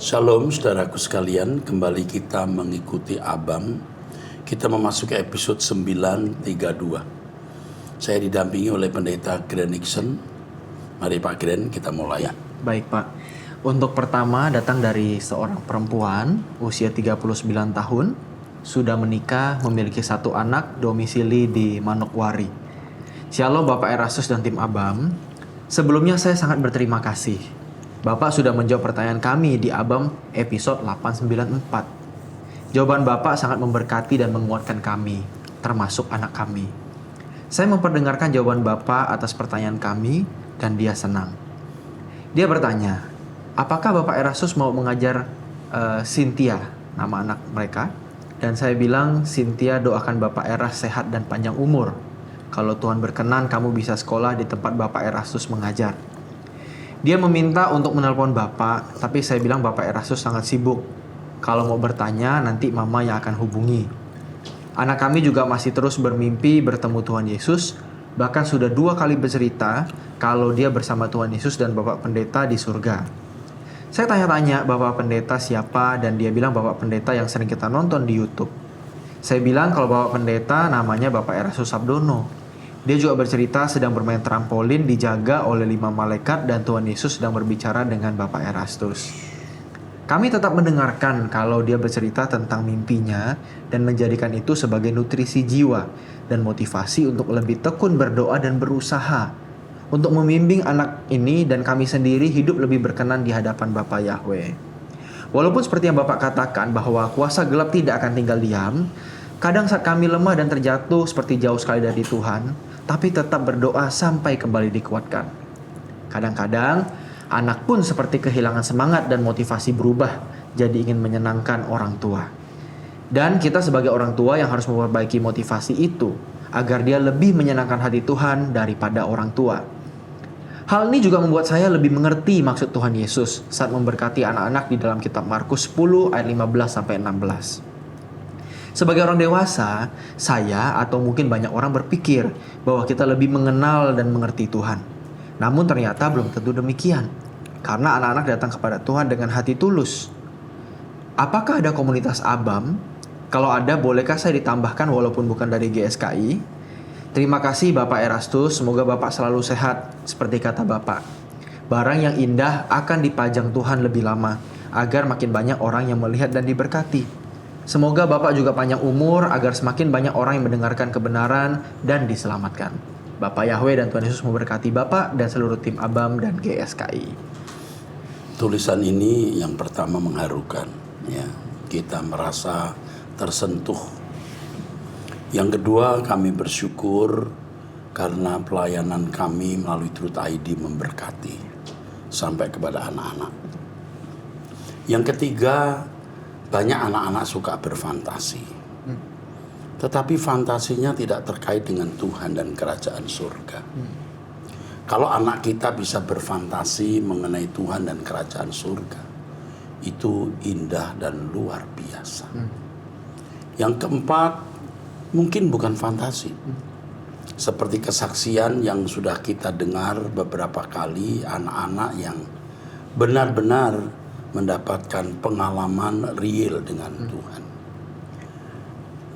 Shalom saudaraku sekalian, kembali kita mengikuti Abam. Kita memasuki episode 932. Saya didampingi oleh pendeta Gren Nixon. Mari Pak Gren, kita mulai. Baik Pak, untuk pertama datang dari seorang perempuan usia 39 tahun, sudah menikah, memiliki satu anak, domisili di Manokwari. Shalom Bapak Erastus dan tim Abam. Sebelumnya saya sangat berterima kasih. Bapak sudah menjawab pertanyaan kami di Abam episode 894. Jawaban Bapak sangat memberkati dan menguatkan kami, termasuk anak kami. Saya memperdengarkan jawaban Bapak atas pertanyaan kami dan dia senang. Dia bertanya, apakah Bapak Erastus mau mengajar Cynthia, nama anak mereka? Dan saya bilang, Cynthia doakan Bapak Eras sehat dan panjang umur. Kalau Tuhan berkenan, kamu bisa sekolah di tempat Bapak Erastus mengajar. Dia meminta untuk menelpon Bapak, tapi saya bilang Bapak Erastus sangat sibuk. Kalau mau bertanya, nanti Mama yang akan hubungi. Anak kami juga masih terus bermimpi bertemu Tuhan Yesus, bahkan sudah 2 kali bercerita kalau dia bersama Tuhan Yesus dan Bapak Pendeta di surga. Saya tanya-tanya Bapak Pendeta siapa, dan dia bilang Bapak Pendeta yang sering kita nonton di YouTube. Saya bilang kalau Bapak Pendeta namanya Bapak Erastus Sabdono. Dia juga bercerita sedang bermain trampolin dijaga oleh 5 malaikat dan Tuhan Yesus sedang berbicara dengan Bapak Erastus. Kami tetap mendengarkan kalau dia bercerita tentang mimpinya dan menjadikan itu sebagai nutrisi jiwa dan motivasi untuk lebih tekun berdoa dan berusaha untuk membimbing anak ini dan kami sendiri hidup lebih berkenan di hadapan Bapa Yahweh. Walaupun seperti yang Bapak katakan bahwa kuasa gelap tidak akan tinggal diam, kadang saat kami lemah dan terjatuh seperti jauh sekali dari Tuhan, tapi tetap berdoa sampai kembali dikuatkan. Kadang-kadang anak pun seperti kehilangan semangat dan motivasi berubah jadi ingin menyenangkan orang tua. Dan kita sebagai orang tua yang harus memperbaiki motivasi itu agar dia lebih menyenangkan hati Tuhan daripada orang tua. Hal ini juga membuat saya lebih mengerti maksud Tuhan Yesus saat memberkati anak-anak di dalam kitab Markus 10 ayat 15-16. Sebagai orang dewasa, saya atau mungkin banyak orang berpikir bahwa kita lebih mengenal dan mengerti Tuhan. Namun ternyata belum tentu demikian. Karena anak-anak datang kepada Tuhan dengan hati tulus. Apakah ada komunitas Abam? Kalau ada, bolehkah saya ditambahkan walaupun bukan dari GSKI? Terima kasih Bapak Erastus, semoga Bapak selalu sehat, seperti kata Bapak. Barang yang indah akan dipajang Tuhan lebih lama, agar makin banyak orang yang melihat dan diberkati. Semoga Bapak juga panjang umur, agar semakin banyak orang yang mendengarkan kebenaran dan diselamatkan. Bapak Yahweh dan Tuhan Yesus memberkati Bapak dan seluruh tim Abam dan GSKI. Tulisan ini yang pertama mengharukan, ya. Kita merasa tersentuh. Yang kedua, kami bersyukur karena pelayanan kami melalui Truth ID memberkati sampai kepada anak-anak. Yang ketiga, banyak anak-anak suka berfantasi. Tetapi fantasinya tidak terkait dengan Tuhan dan kerajaan surga. Kalau anak kita bisa berfantasi mengenai Tuhan dan kerajaan surga, itu indah dan luar biasa. Yang keempat, mungkin bukan fantasi. Seperti kesaksian yang sudah kita dengar beberapa kali, anak-anak yang benar-benar mendapatkan pengalaman real dengan Tuhan.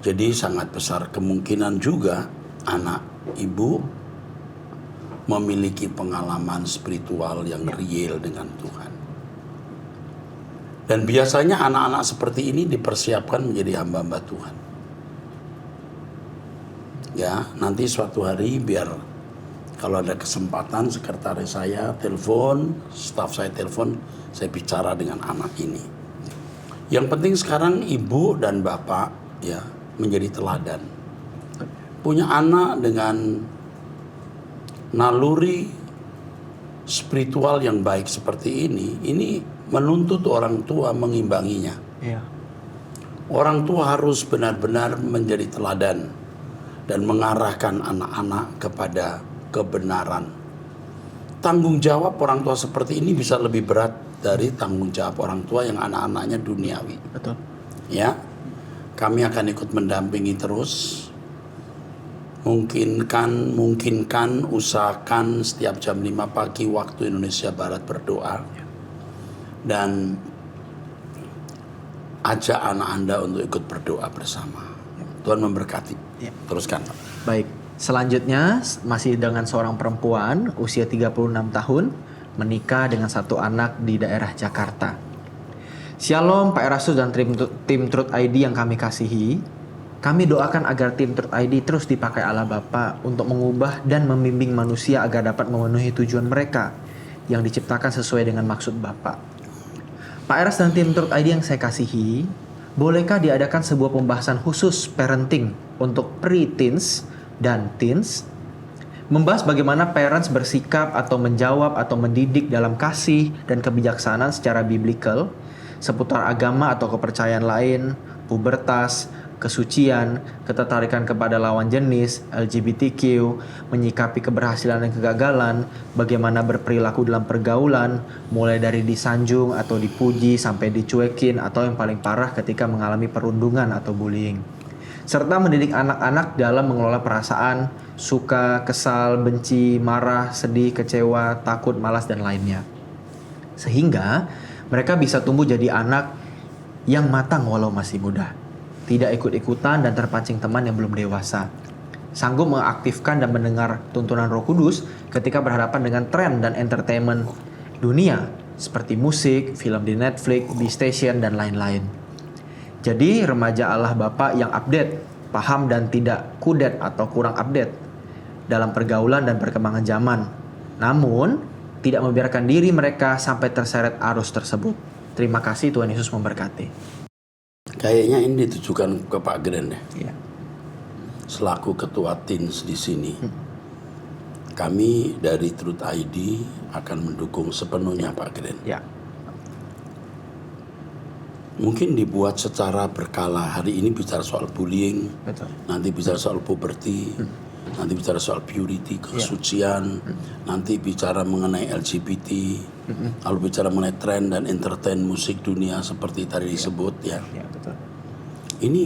Jadi sangat besar kemungkinan juga anak ibu memiliki pengalaman spiritual yang real dengan Tuhan. Dan biasanya anak-anak seperti ini dipersiapkan menjadi hamba-hamba Tuhan. Ya, nanti suatu hari biar kalau ada kesempatan sekretaris saya telepon, staf saya telepon, saya bicara dengan anak ini. Yang penting sekarang ibu dan bapak ya menjadi teladan. Punya anak dengan naluri spiritual yang baik seperti ini menuntut orang tua mengimbanginya. Iya. Orang tua harus benar-benar menjadi teladan dan mengarahkan anak-anak kepada kebenaran. Tanggung jawab orang tua seperti ini bisa lebih berat dari tanggung jawab orang tua yang anak-anaknya duniawi. Betul. Ya, kami akan ikut mendampingi terus. Mungkinkan, usahakan setiap jam 5 pagi waktu Indonesia Barat berdoa. Dan ajak anak Anda untuk ikut berdoa bersama. Tuhan memberkati. Ya. Teruskan. Baik, selanjutnya masih dengan seorang perempuan usia 36 tahun menikah dengan satu anak di daerah Jakarta. Shalom Pak Erastus dan tim Truth ID yang kami kasihi. Kami doakan agar tim Truth ID terus dipakai Allah Bapa untuk mengubah dan membimbing manusia agar dapat memenuhi tujuan mereka yang diciptakan sesuai dengan maksud Bapa. Pak Eras dan tim Truth ID yang saya kasihi, bolehkah diadakan sebuah pembahasan khusus parenting untuk pre-teens dan teens? Membahas bagaimana parents bersikap atau menjawab atau mendidik dalam kasih dan kebijaksanaan secara biblical seputar agama atau kepercayaan lain, pubertas, kesucian, ketertarikan kepada lawan jenis, LGBTQ, menyikapi keberhasilan dan kegagalan, bagaimana berperilaku dalam pergaulan, mulai dari disanjung atau dipuji sampai dicuekin atau yang paling parah ketika mengalami perundungan atau bullying. Serta mendidik anak-anak dalam mengelola perasaan, suka, kesal, benci, marah, sedih, kecewa, takut, malas, dan lainnya. Sehingga mereka bisa tumbuh jadi anak yang matang walau masih muda. Tidak ikut-ikutan dan terpancing teman yang belum dewasa. Sanggup mengaktifkan dan mendengar tuntunan Roh Kudus ketika berhadapan dengan tren dan entertainment dunia seperti musik, film di Netflix, B-Station, dan lain-lain. Jadi remaja Allah Bapa yang update, paham dan tidak kudet atau kurang update dalam pergaulan dan perkembangan zaman. Namun, tidak membiarkan diri mereka sampai terseret arus tersebut. Terima kasih, Tuhan Yesus memberkati. Kayaknya ini ditujukan ke Pak Gren ya. Ya. Selaku ketua teens di sini, kami dari Truth ID akan mendukung sepenuhnya Pak Gren. Ya. Mungkin dibuat secara berkala. Hari ini bicara soal bullying, Betul. nanti bicara soal puberty, nanti bicara soal purity, kesucian, nanti bicara mengenai LGBT, lalu bicara mengenai tren dan entertain musik dunia seperti tadi disebut ya. Ya, betul. Ini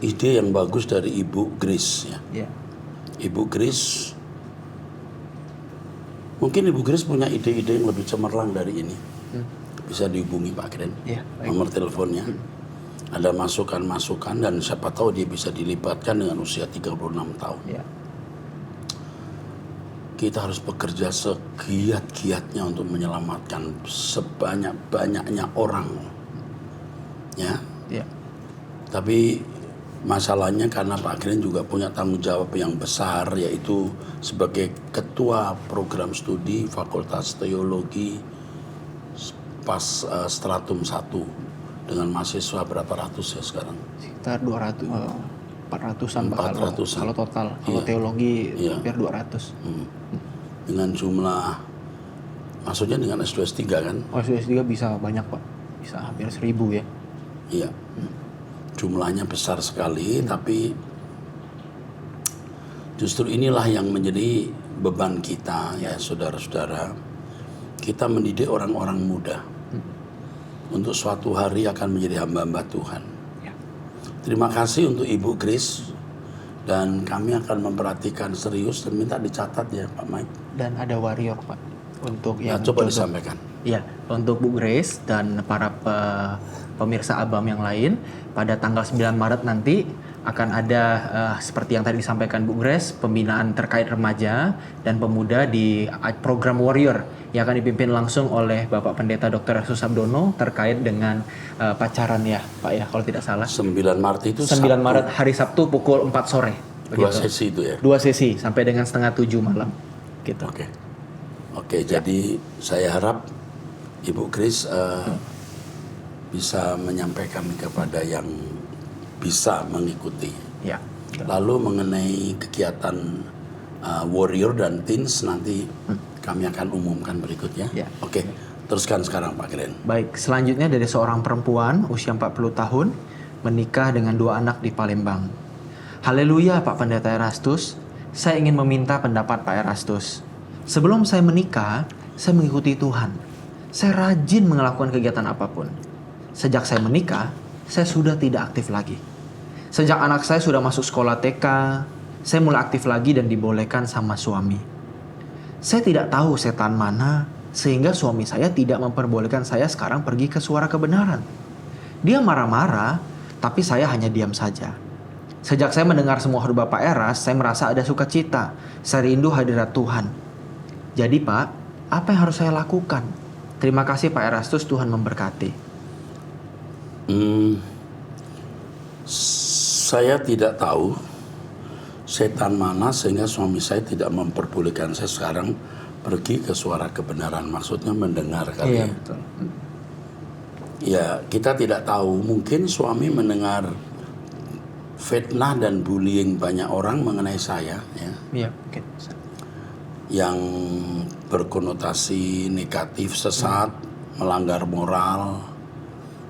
ide yang bagus dari Ibu Grace ya. Ya. Ibu Grace, mungkin Ibu Grace punya ide-ide yang lebih cemerlang dari ini. Bisa dihubungi Pak Gren, Ya, baik. nomor teleponnya. Ada masukan-masukan dan siapa tahu dia bisa dilibatkan dengan usia 36 tahun. Ya. Kita harus bekerja segiat-giatnya untuk menyelamatkan sebanyak-banyaknya orang. Ya. Ya. Tapi masalahnya karena Pak Gren juga punya tanggung jawab yang besar, yaitu sebagai ketua program studi Fakultas Teologi pas stratum 1 dengan mahasiswa berapa ratus ya sekarang? Sekitar 400-an Pak, 400-an. kalau total. Kalau Iya. teologi Iya. hampir 200. Dengan jumlah, maksudnya dengan S2 S3 kan? Oh, S3 bisa banyak Pak. Bisa hampir 1000 ya. Iya. Jumlahnya besar sekali, tapi justru inilah yang menjadi beban kita ya saudara-saudara. Kita mendidik orang-orang muda untuk suatu hari akan menjadi hamba-hamba Tuhan. Ya. Terima kasih untuk Ibu Grace, dan kami akan memperhatikan serius dan minta dicatat ya Pak Mike. Dan ada warrior Pak untuk Ya, yang coba jodoh. disampaikan. Iya, untuk Bu Grace dan para pemirsa Abam yang lain, pada tanggal 9 Maret nanti akan ada seperti yang tadi disampaikan Bu Grace, pembinaan terkait remaja dan pemuda di program Warrior yang akan dipimpin langsung oleh Bapak Pendeta Dr. Susabdono terkait dengan pacaran ya Pak ya, kalau tidak salah. 9 Maret itu 9 Sabtu. Maret hari Sabtu pukul 4 sore. Dua Begitu. sesi itu ya. 2 sesi sampai dengan setengah 7 malam. Gitu. Oke, jadi saya harap Ibu Grace bisa menyampaikan kepada yang bisa mengikuti. Ya. Lalu mengenai kegiatan Warrior dan Teens nanti kami akan umumkan berikutnya. Ya. Oke, teruskan sekarang Pak Gren. Baik, selanjutnya dari seorang perempuan usia 40 tahun menikah dengan 2 anak di Palembang. Haleluya Pak Pendeta Erastus, saya ingin meminta pendapat Pak Erastus. Sebelum saya menikah, saya mengikuti Tuhan. Saya rajin melakukan kegiatan apapun. Sejak saya menikah, saya sudah tidak aktif lagi. Sejak anak saya sudah masuk sekolah TK, saya mulai aktif lagi dan dibolehkan sama suami. Saya tidak tahu setan mana, sehingga suami saya tidak memperbolehkan saya sekarang pergi ke Suara Kebenaran. Dia marah-marah, tapi saya hanya diam saja. Sejak saya mendengar semua khotbah Pak Eras, saya merasa ada sukacita. Saya rindu hadirat Tuhan. Jadi Pak, apa yang harus saya lakukan? Terima kasih Pak Erastus, Tuhan memberkati. Saya tidak tahu setan mana sehingga suami saya tidak memperbolehkan saya sekarang pergi ke Suara Kebenaran. Maksudnya mendengar kali ya. Betul. Ya, kita tidak tahu. Mungkin suami mendengar fitnah dan bullying banyak orang mengenai saya, ya, Iya, mungkin. yang berkonotasi negatif, sesat, melanggar moral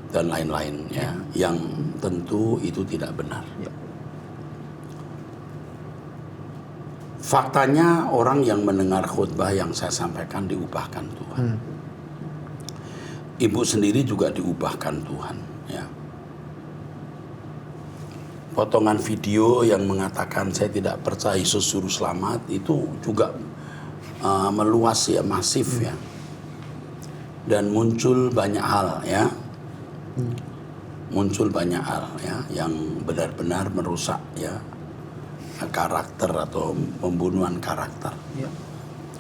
dan lain-lain, ya, yang tentu itu tidak benar. Ya. Faktanya orang yang mendengar khutbah yang saya sampaikan diubahkan Tuhan. Ibu sendiri juga diubahkan Tuhan, ya. Potongan video yang mengatakan saya tidak percaya Yesus juru selamat itu juga meluas, ya, masif, ya. Dan muncul banyak hal, ya. Muncul banyak hal, ya, yang benar-benar merusak, ya, karakter atau pembunuhan karakter. Ya.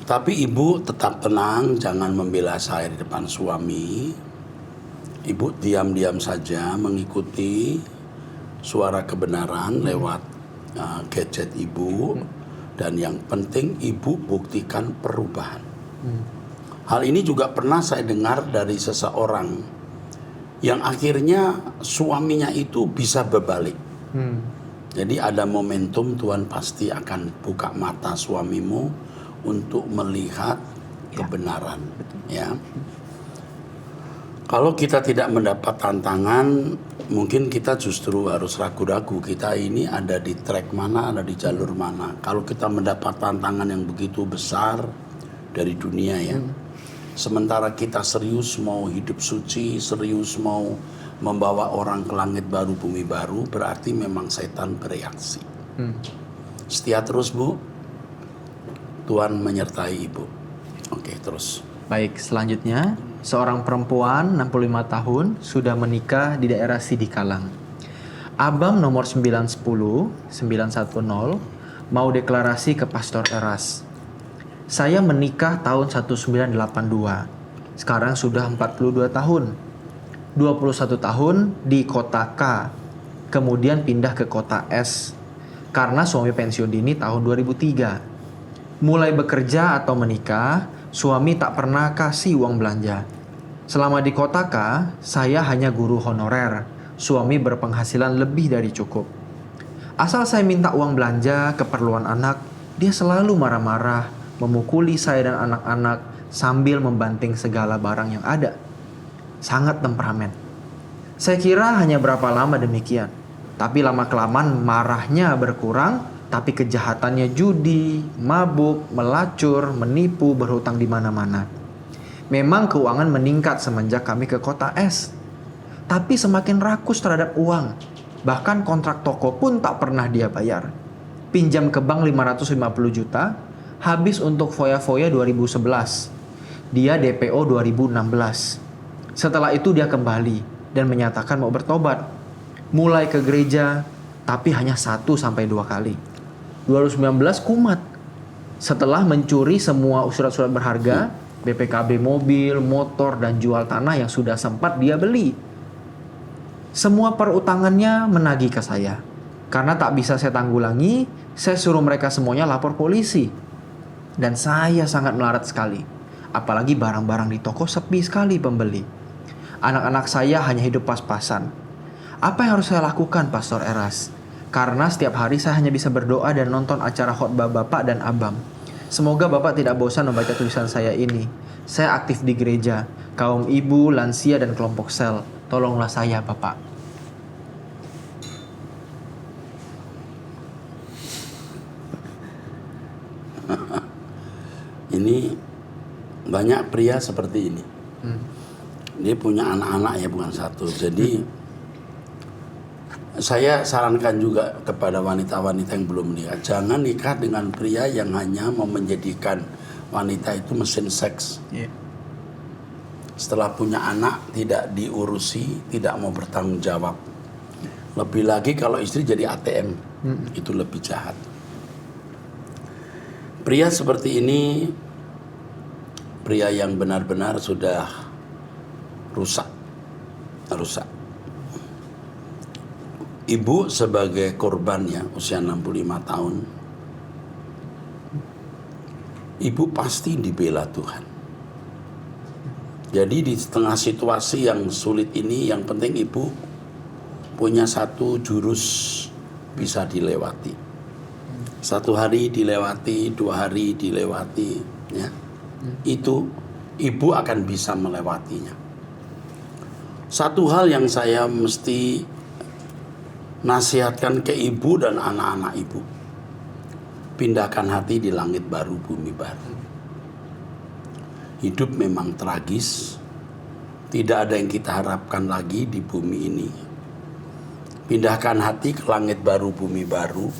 Tapi ibu tetap tenang, jangan membela saya di depan suami. Ibu diam-diam saja mengikuti Suara Kebenaran lewat gadget ibu. Dan yang penting ibu buktikan perubahan. Hal ini juga pernah saya dengar dari seseorang yang akhirnya suaminya itu bisa berbalik. Jadi ada momentum Tuhan pasti akan buka mata suamimu untuk melihat kebenaran, ya. Kalau kita tidak mendapat tantangan, mungkin kita justru harus ragu-ragu. Kita ini ada di track mana, ada di jalur mana. Kalau kita mendapat tantangan yang begitu besar dari dunia, ya. Sementara kita serius mau hidup suci, serius mau membawa orang ke langit baru, bumi baru, berarti memang setan bereaksi. Setia terus, Bu. Tuhan menyertai Ibu. Oke, terus. Baik, selanjutnya seorang perempuan 65 tahun sudah menikah di daerah Sidikalang. Abang nomor 910 mau deklarasi ke Pastor Eras. Saya menikah tahun 1982. Sekarang sudah 42 tahun. 21 tahun di kota K. Kemudian pindah ke kota S. Karena suami pensiun dini tahun 2003. Mulai bekerja atau menikah, suami tak pernah kasih uang belanja. Selama di kota K, saya hanya guru honorer. Suami berpenghasilan lebih dari cukup. Asal saya minta uang belanja keperluan anak, dia selalu marah-marah, memukuli saya dan anak-anak sambil membanting segala barang yang ada. Sangat temperamen. Saya kira hanya berapa lama demikian. Tapi lama-kelamaan marahnya berkurang, tapi kejahatannya judi, mabuk, melacur, menipu, berhutang di mana-mana. Memang keuangan meningkat semenjak kami ke kota S. Tapi semakin rakus terhadap uang. Bahkan kontrak toko pun tak pernah dia bayar. Pinjam ke bank 550 juta, habis untuk foya-foya 2011. Dia DPO 2016. Setelah itu dia kembali dan menyatakan mau bertobat. Mulai ke gereja, tapi hanya 1-2 kali. 2019 kumat. Setelah mencuri semua surat-surat berharga, BPKB mobil, motor, dan jual tanah yang sudah sempat dia beli. Semua perutangannya menagih ke saya. Karena tak bisa saya tanggulangi, saya suruh mereka semuanya lapor polisi. Dan saya sangat melarat sekali. Apalagi barang-barang di toko sepi sekali pembeli. Anak-anak saya hanya hidup pas-pasan. Apa yang harus saya lakukan, Pastor Eras? Karena setiap hari saya hanya bisa berdoa dan nonton acara khotbah Bapak dan Abang. Semoga Bapak tidak bosan membaca tulisan saya ini. Saya aktif di gereja, kaum ibu, lansia, dan kelompok sel. Tolonglah saya, Bapak. Ini banyak pria seperti ini. Dia punya anak-anak, ya, bukan satu. Jadi saya sarankan juga kepada wanita-wanita yang belum menikah, jangan nikah dengan pria yang hanya mau menjadikan wanita itu mesin seks. Setelah punya anak tidak diurusi, tidak mau bertanggung jawab. Lebih lagi kalau istri jadi ATM, itu lebih jahat. Pria seperti ini, pria yang benar-benar sudah rusak. Ibu sebagai korbannya usia 65 tahun, ibu pasti dibela Tuhan. Jadi di tengah situasi yang sulit ini, yang penting ibu punya satu jurus bisa dilewati. 1 hari dilewati, 2 hari dilewati, ya. Itu ibu akan bisa melewatinya. Satu hal yang saya mesti nasihatkan ke ibu dan anak-anak ibu. Pindahkan hati di langit baru, bumi baru. Hidup memang tragis. Tidak ada yang kita harapkan lagi di bumi ini. Pindahkan hati ke langit baru, bumi baru.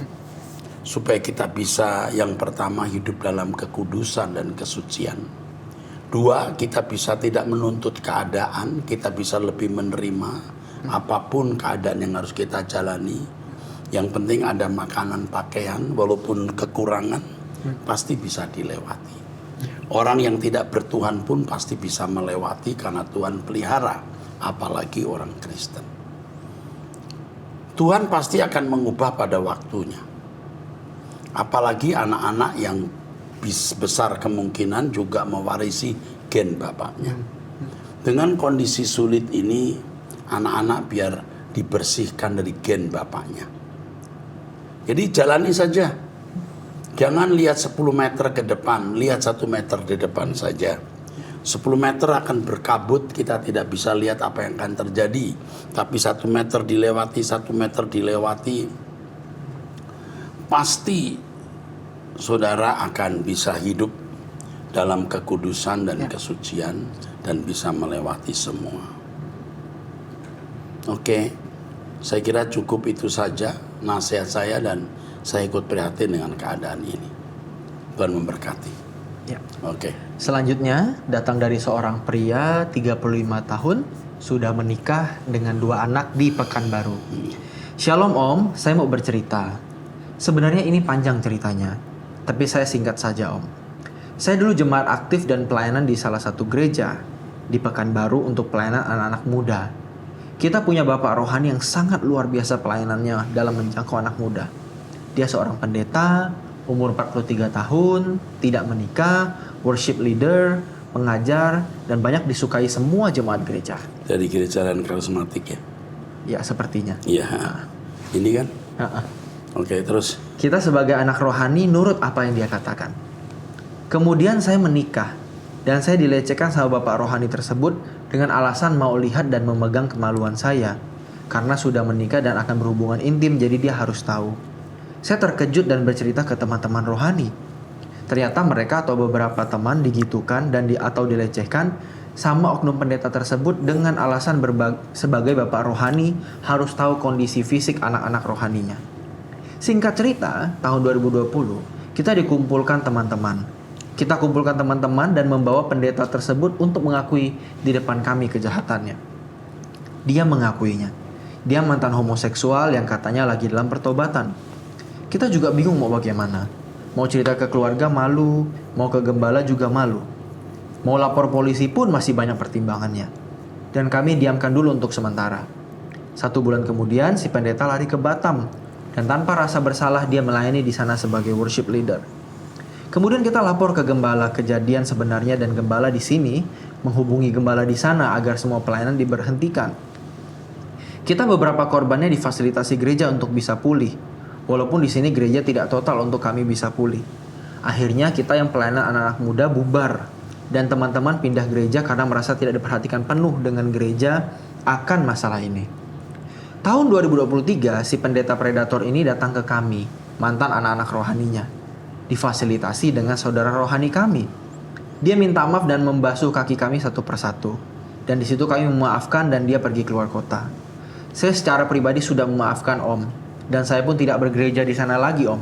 Supaya kita bisa yang pertama hidup dalam kekudusan dan kesucian. 2, kita bisa tidak menuntut keadaan. Kita bisa lebih menerima apapun keadaan yang harus kita jalani. Yang penting ada makanan, pakaian, walaupun kekurangan pasti bisa dilewati. Orang yang tidak bertuhan pun pasti bisa melewati karena Tuhan pelihara, apalagi orang Kristen. Tuhan pasti akan mengubah pada waktunya. Apalagi anak-anak yang besar kemungkinan juga mewarisi gen bapaknya. Dengan kondisi sulit ini, anak-anak biar dibersihkan dari gen bapaknya. Jadi jalani saja. Jangan lihat 10 meter ke depan, lihat 1 meter di depan saja. 10 meter akan berkabut, kita tidak bisa lihat apa yang akan terjadi. Tapi 1 meter dilewati, 1 meter dilewati, pasti saudara akan bisa hidup dalam kekudusan dan kesucian dan bisa melewati semua. Oke, saya kira cukup itu saja nasihat saya dan saya ikut prihatin dengan keadaan ini. Tuhan memberkati. Ya. Oke. Selanjutnya datang dari seorang pria 35 tahun sudah menikah dengan 2 anak di Pekanbaru. Shalom Om, saya mau bercerita. Sebenarnya ini panjang ceritanya, tapi saya singkat saja Om. Saya dulu jemaat aktif dan pelayanan di salah satu gereja di Pekanbaru untuk pelayanan anak-anak muda. Kita punya bapak rohani yang sangat luar biasa pelayanannya dalam menjangkau anak muda. Dia seorang pendeta, umur 43 tahun, tidak menikah, worship leader, pengajar, dan banyak disukai semua jemaat gereja. Dari gereja dan karismatik ya? Ya, sepertinya. Iya. Ini kan? Oke, terus? Kita sebagai anak rohani nurut apa yang dia katakan. Kemudian saya menikah, dan saya dilecehkan sama bapak rohani tersebut dengan alasan mau lihat dan memegang kemaluan saya. Karena sudah menikah dan akan berhubungan intim, jadi dia harus tahu. Saya terkejut dan bercerita ke teman-teman rohani. Ternyata mereka atau beberapa teman digitukan dan atau dilecehkan sama oknum pendeta tersebut dengan alasan sebagai bapak rohani harus tahu kondisi fisik anak-anak rohaninya. Singkat cerita, tahun 2020 kita dikumpulkan teman-teman. Kita kumpulkan teman-teman dan membawa pendeta tersebut untuk mengakui di depan kami kejahatannya. Dia mengakuinya. Dia mantan homoseksual yang katanya lagi dalam pertobatan. Kita juga bingung mau bagaimana. Mau cerita ke keluarga malu, mau ke gembala juga malu. Mau lapor polisi pun masih banyak pertimbangannya. Dan kami diamkan dulu untuk sementara. 1 bulan kemudian si pendeta lari ke Batam. Dan tanpa rasa bersalah dia melayani di sana sebagai worship leader. Kemudian kita lapor ke gembala kejadian sebenarnya dan gembala di sini menghubungi gembala di sana agar semua pelayanan diberhentikan. Kita beberapa korbannya difasilitasi gereja untuk bisa pulih. Walaupun di sini gereja tidak total untuk kami bisa pulih. Akhirnya kita yang pelayanan anak-anak muda bubar dan teman-teman pindah gereja karena merasa tidak diperhatikan penuh dengan gereja akan masalah ini. Tahun 2023 si pendeta predator ini datang ke kami, mantan anak-anak rohaninya, difasilitasi dengan saudara rohani kami. Dia minta maaf dan membasuh kaki kami satu persatu. Dan di situ kami memaafkan dan dia pergi keluar kota. Saya secara pribadi sudah memaafkan Om. Dan saya pun tidak bergereja di sana lagi Om.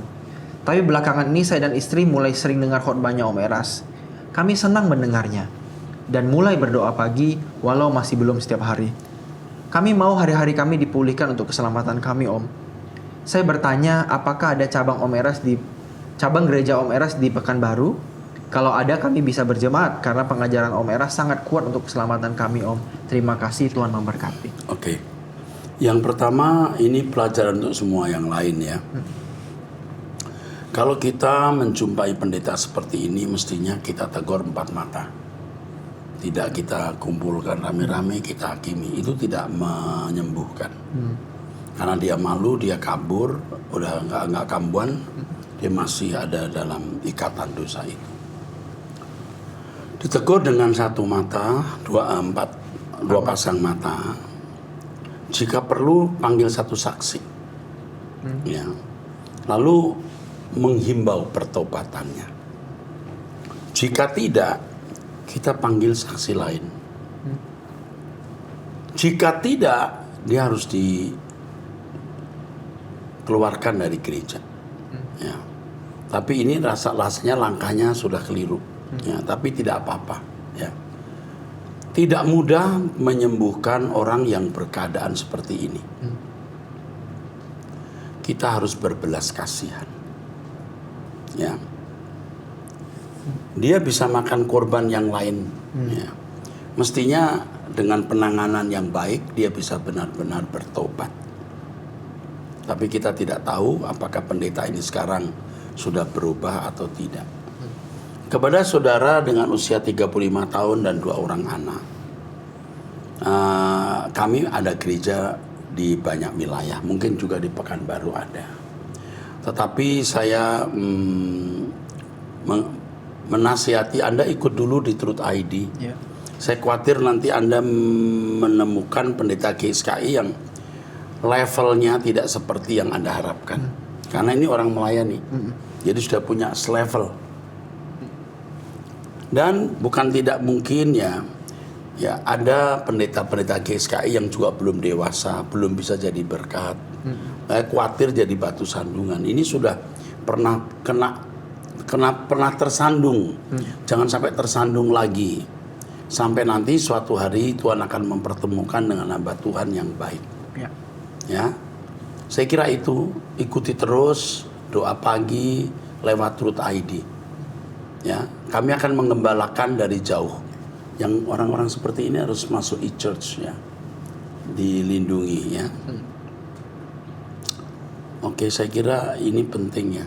Tapi belakangan ini saya dan istri mulai sering dengar khotbahnya Om Eras. Kami senang mendengarnya. dan mulai berdoa pagi walau masih belum setiap hari. Kami mau hari-hari kami dipulihkan untuk keselamatan kami, Om. Saya bertanya apakah ada cabang gereja Om Eras di Pekanbaru? Kalau ada kami bisa berjemaat karena pengajaran Om Eras sangat kuat untuk keselamatan kami, Om. Terima kasih, Tuhan memberkati. Oke. Yang pertama ini pelajaran untuk semua yang lain ya. Kalau kita menjumpai pendeta seperti ini mestinya kita tegur empat mata. Tidak kita kumpulkan rame-rame, kita hakimi. Itu tidak menyembuhkan. Karena dia malu, dia kabur, udah nggak kambuhan, dia masih ada dalam ikatan dosa itu. Ditegur dengan satu mata, dua pasang mata. Jika perlu panggil satu saksi, ya. Lalu menghimbau pertobatannya. Jika tidak, kita panggil saksi lain. Jika tidak, dia harus dikeluarkan dari gereja. Ya. Tapi ini rasanya langkahnya sudah keliru. Ya, tapi tidak apa-apa. Ya. Tidak mudah menyembuhkan orang yang berkeadaan seperti ini. Kita harus berbelas kasihan. Ya. Dia bisa makan korban yang lain. Ya. Mestinya dengan penanganan yang baik dia bisa benar-benar bertobat. Tapi kita tidak tahu apakah pendeta ini sekarang sudah berubah atau tidak. Kepada saudara dengan usia 35 tahun dan 2 orang anak, kami ada gereja di banyak wilayah, mungkin juga di Pekanbaru ada. Tetapi saya menasihati Anda ikut dulu di Truth ID. Yeah. Saya khawatir nanti Anda menemukan pendeta GSKI yang levelnya tidak seperti yang Anda harapkan. Karena ini orang melayani, jadi sudah punya selevel. Dan bukan tidak mungkin ya ada pendeta-pendeta GSKI yang juga belum dewasa, belum bisa jadi berkat. Khawatir jadi batu sandungan. Ini sudah pernah pernah tersandung. Jangan sampai tersandung lagi. Sampai nanti suatu hari Tuhan akan mempertemukan dengan hamba Tuhan yang baik. Ya. Saya kira itu, ikuti terus doa pagi lewat Truth ID. Ya, kami akan mengembalakan dari jauh. Yang orang-orang seperti ini harus masuk e-church ya. Dilindungi ya. Oke, saya kira ini penting ya.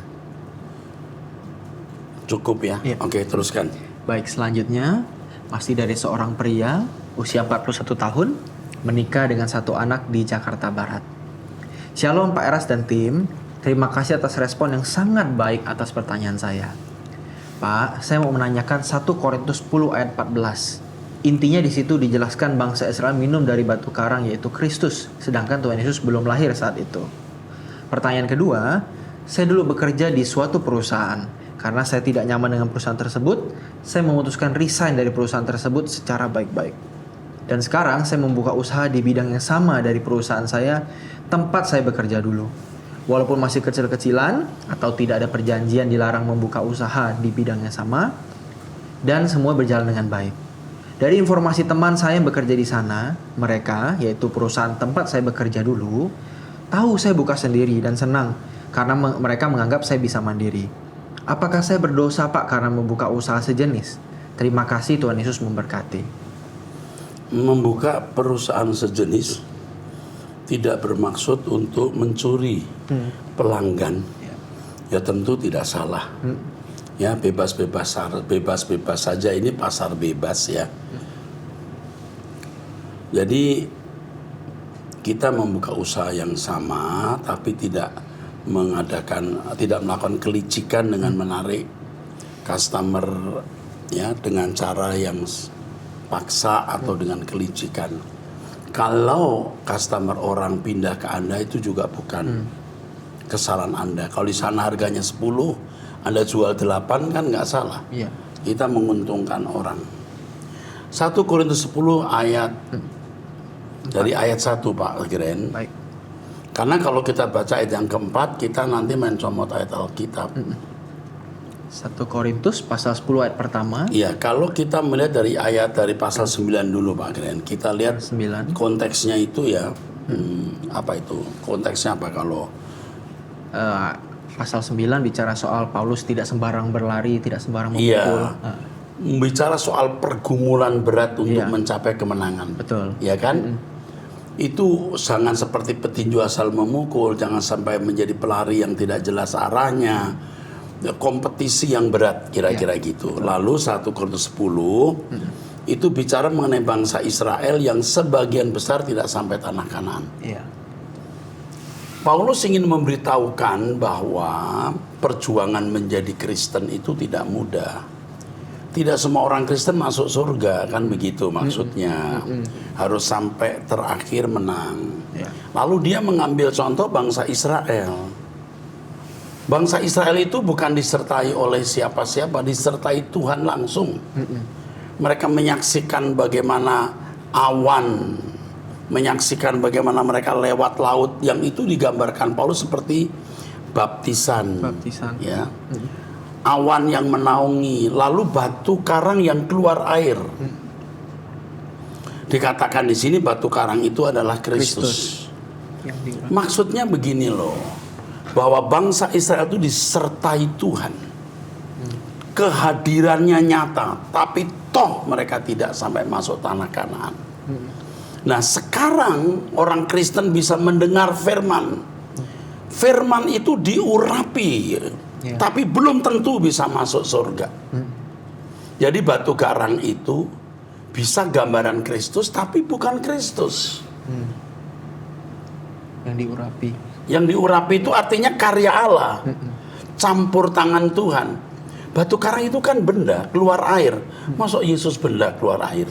Cukup ya. Oke, teruskan. Baik, selanjutnya masih dari seorang pria usia 41 tahun menikah dengan satu anak di Jakarta Barat. Shalom Pak Eras dan tim. Terima kasih atas respon yang sangat baik atas pertanyaan saya. Pak, saya mau menanyakan 1 Korintus 10 ayat 14. Intinya di situ dijelaskan bangsa Israel minum dari batu karang yaitu Kristus, sedangkan Tuhan Yesus belum lahir saat itu. Pertanyaan kedua, saya dulu bekerja di suatu perusahaan. Karena saya tidak nyaman dengan perusahaan tersebut, saya memutuskan resign dari perusahaan tersebut secara baik-baik. Dan sekarang saya membuka usaha di bidang yang sama dari perusahaan saya, tempat saya bekerja dulu. Walaupun masih kecil-kecilan atau tidak ada perjanjian dilarang membuka usaha di bidang yang sama, dan semua berjalan dengan baik. Dari informasi teman saya yang bekerja di sana, mereka, yaitu perusahaan tempat saya bekerja dulu, tahu saya buka sendiri dan senang karena mereka menganggap saya bisa mandiri. Apakah saya berdosa Pak karena membuka usaha sejenis? Terima kasih, Tuhan Yesus memberkati. Membuka perusahaan sejenis tidak bermaksud untuk mencuri pelanggan. Ya tentu tidak salah. Ya bebas-bebas saja, ini pasar bebas ya. Jadi kita membuka usaha yang sama tapi tidak melakukan kelicikan dengan menarik customer ya dengan cara yang paksa atau dengan kelicikan. Kalau customer orang pindah ke Anda itu juga bukan kesalahan Anda. Kalau di sana harganya 10, Anda jual 8 kan nggak salah. Iya. Kita menguntungkan orang. 1 Korintus 10 ayat dari ayat 1 Pak Gren. Baik. Karena kalau kita baca ayat yang keempat, kita nanti mencomot ayat Alkitab. 1 Korintus pasal 10 ayat pertama. Iya, kalau kita melihat dari ayat dari pasal 9 dulu Pak Gren, kita lihat 9. konteksnya itu ya, apa itu? Konteksnya apa kalau Pasal 9 bicara soal Paulus tidak sembarang berlari, tidak sembarang iya, memukul. bicara soal pergumulan berat untuk Iya. mencapai kemenangan. Betul. Ya kan? Itu jangan seperti petinju asal memukul, jangan sampai menjadi pelari yang tidak jelas arahnya. Kompetisi yang berat kira-kira gitu. Lalu 1 Korintus 10 itu bicara mengenai bangsa Israel yang sebagian besar tidak sampai tanah Kanaan. Iya. Paulus ingin memberitahukan bahwa perjuangan menjadi Kristen itu tidak mudah. Tidak semua orang Kristen masuk surga, kan begitu maksudnya. Harus sampai terakhir menang. Ya. Lalu dia mengambil contoh bangsa Israel. Bangsa Israel itu bukan disertai oleh siapa-siapa, disertai Tuhan langsung. Mereka menyaksikan bagaimana awan, menyaksikan bagaimana mereka lewat laut, yang itu digambarkan Paulus seperti baptisan. Ya. Awan yang menaungi, lalu batu karang yang keluar air. Dikatakan di sini batu karang itu adalah Kristus. Maksudnya begini loh, bahwa bangsa Israel itu disertai Tuhan. Kehadirannya nyata, tapi toh mereka tidak sampai masuk tanah Kanaan. Nah, sekarang orang Kristen bisa mendengar firman. Firman itu diurapi, tapi belum tentu bisa masuk surga. Jadi batu karang itu bisa gambaran Kristus, tapi bukan Kristus. Yang diurapi. Yang diurapi itu artinya karya Allah, campur tangan Tuhan. Batu karang itu kan benda, keluar air. Masuk Yesus benda keluar air?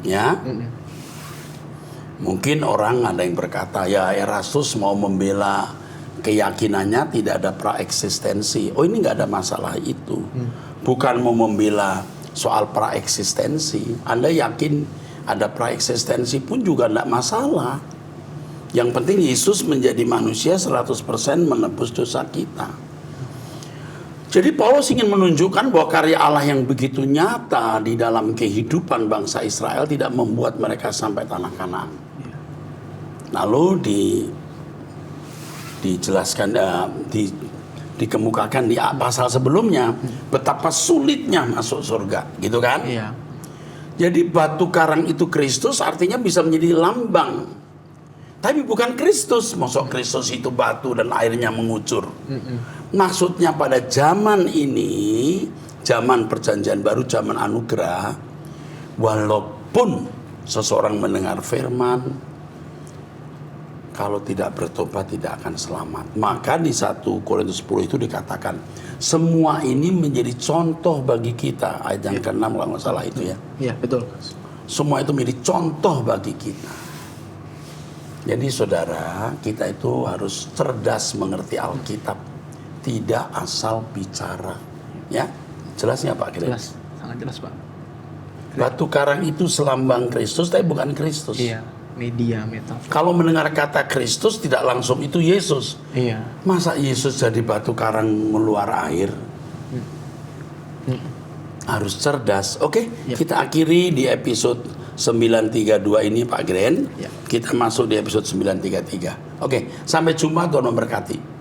Ya, mungkin orang ada yang berkata, ya Erastus mau membela keyakinannya tidak ada praeksistensi. Oh, ini nggak ada masalah itu. Bukan mau membela soal praeksistensi. Anda yakin ada praeksistensi pun juga tidak masalah. Yang penting Yesus menjadi manusia 100% menebus dosa kita. Jadi Paulus ingin menunjukkan bahwa karya Allah yang begitu nyata di dalam kehidupan bangsa Israel tidak membuat mereka sampai tanah Kanaan. Lalu dijelaskan, dikemukakan di pasal sebelumnya betapa sulitnya masuk surga, gitu kan? Iya. Jadi batu karang itu Kristus, artinya bisa menjadi lambang. Tapi bukan Kristus. Maksud Kristus itu batu dan airnya mengucur. Maksudnya pada zaman ini, zaman perjanjian baru, zaman anugerah, walaupun seseorang mendengar firman, kalau tidak bertobat tidak akan selamat. Maka di 1 Korintus 10 itu dikatakan, semua ini menjadi contoh bagi kita. Ayat yang ke-6 kalau nggak salah itu ya. Iya, betul. Semua itu menjadi contoh bagi kita. Jadi saudara, kita itu harus cerdas mengerti Alkitab, tidak asal bicara. Ya, jelasnya Pak Kira? Jelas, sangat jelas Pak. Batu karang itu selambang Kristus, tapi bukan Kristus. Iya, media, metafor. Kalau mendengar kata Kristus tidak langsung itu Yesus. Iya. Masa Yesus jadi batu karang meluar air? Harus cerdas. Oke, kita akhiri di episode 932 ini Pak Gren. Kita masuk di episode 933. Oke, sampai jumpa, Tuhan memberkati.